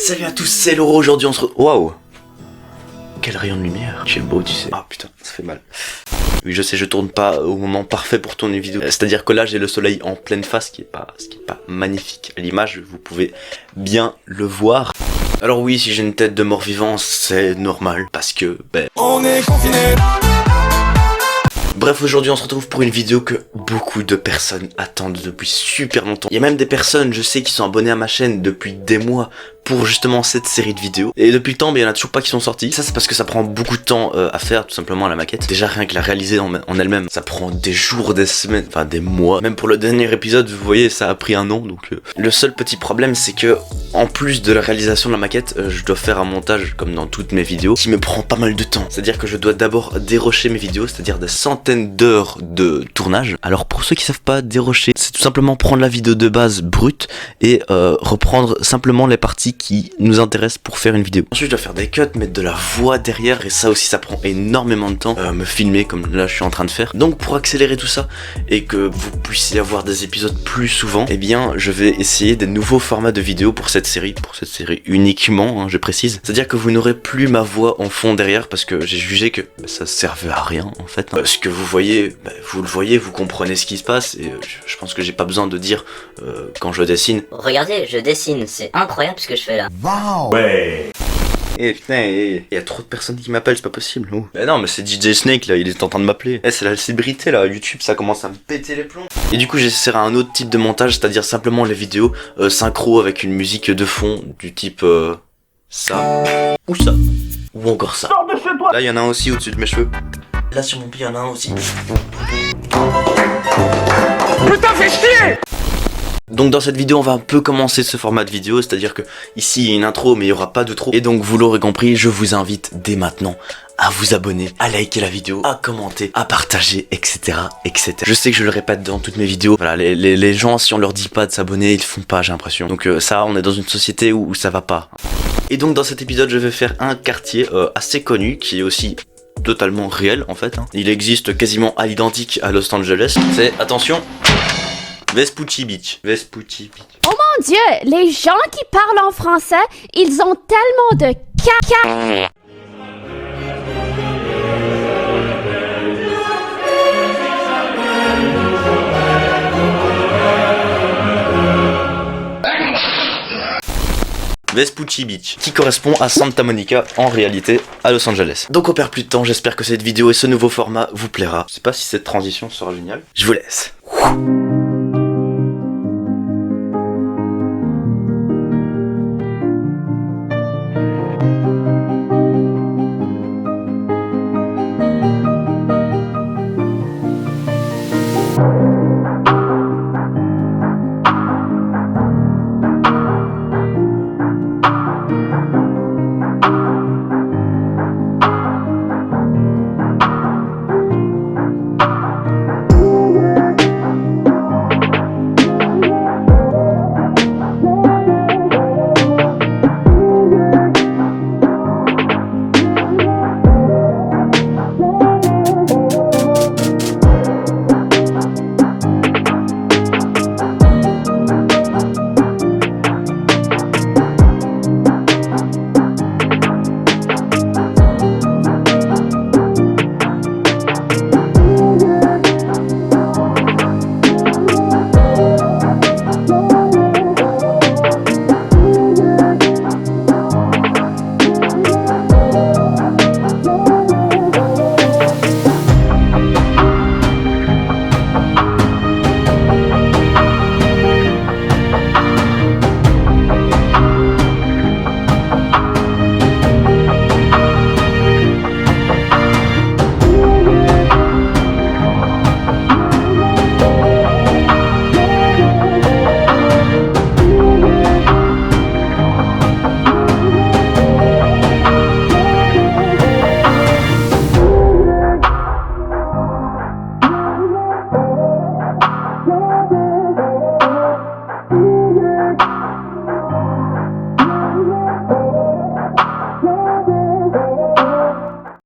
Salut à tous, c'est Lauro. Aujourd'hui on se retrouve... Waouh, quel rayon de lumière. Tu es beau, tu sais. Ah putain, ça fait mal. Oui, je sais, je tourne pas au moment parfait pour tourner une vidéo. C'est-à-dire que là, j'ai le soleil en pleine face, ce qui est pas magnifique. À l'image, vous pouvez bien le voir. Alors oui, si j'ai une tête de mort-vivant, c'est normal, parce que, on est confinés. Bref, aujourd'hui on se retrouve pour une vidéo que beaucoup de personnes attendent depuis super longtemps. Il y a même des personnes, je sais, qui sont abonnées à ma chaîne depuis des mois pour justement cette série de vidéos. Et depuis le temps, il y en a toujours pas qui sont sortis. Ça c'est parce que ça prend beaucoup de temps à faire, tout simplement, la maquette. Déjà rien que la réaliser en elle-même, ça prend des jours, des semaines, enfin des mois. Même pour le dernier épisode, vous voyez, ça a pris un an. Donc le seul petit problème, c'est que en plus de la réalisation de la maquette, je dois faire un montage, comme dans toutes mes vidéos, qui me prend pas mal de temps. C'est-à-dire que je dois d'abord dérocher mes vidéos, c'est-à-dire des centaines d'heures de tournage. Alors pour ceux qui savent pas, dérocher, c'est tout simplement prendre la vidéo de base brute et reprendre simplement les parties qui nous intéressent pour faire une vidéo. Ensuite je dois faire des cuts, mettre de la voix derrière, et ça aussi ça prend énormément de temps, me filmer comme là je suis en train de faire. Donc pour accélérer tout ça et que vous puissiez avoir des épisodes plus souvent, eh bien je vais essayer des nouveaux formats de vidéos pour cette série uniquement, hein, je précise. C'est-à-dire que vous n'aurez plus ma voix en fond derrière, parce que j'ai jugé que ça servait à rien en fait. Ce que vous voyez, vous le voyez, vous comprenez ce qui se passe, et je pense que j'ai pas besoin de dire quand je dessine. Regardez, je dessine, c'est incroyable ce que je fais là. Wow. Ouais. Eh putain, il y a trop de personnes qui m'appellent, c'est pas possible. Oh. Mais non, mais c'est DJ Snake là, il est en train de m'appeler. Eh, c'est la célébrité là, YouTube ça commence à me péter les plombs. Et du coup j'essaierai un autre type de montage, c'est-à-dire simplement les vidéos synchro avec une musique de fond du type ça, ou ça, ou encore ça. Sors de chez toi. Là il y en a un aussi au-dessus de mes cheveux. Là sur mon pied il y en a un aussi. Putain, fais chier. Donc dans cette vidéo on va un peu commencer ce format de vidéo, c'est-à-dire que ici il y a une intro mais il n'y aura pas d'outro. Et donc vous l'aurez compris, je vous invite dès maintenant à vous abonner, à liker la vidéo, à commenter, à partager, etc. etc. Je sais que je le répète dans toutes mes vidéos, voilà, les gens, si on leur dit pas de s'abonner, ils le font pas, j'ai l'impression. Donc ça, on est dans une société où ça va pas. Et donc dans cet épisode je vais faire un quartier assez connu qui est aussi totalement réel en fait, hein. Il existe quasiment à l'identique à Los Angeles. C'est, attention, Vespucci Beach. Vespucci Beach. Oh mon Dieu, les gens qui parlent en français, ils ont tellement de caca. Vespucci Beach, qui correspond à Santa Monica en réalité à Los Angeles. Donc on perd plus de temps, j'espère que cette vidéo et ce nouveau format vous plaira. Je sais pas si cette transition sera géniale. Je vous laisse.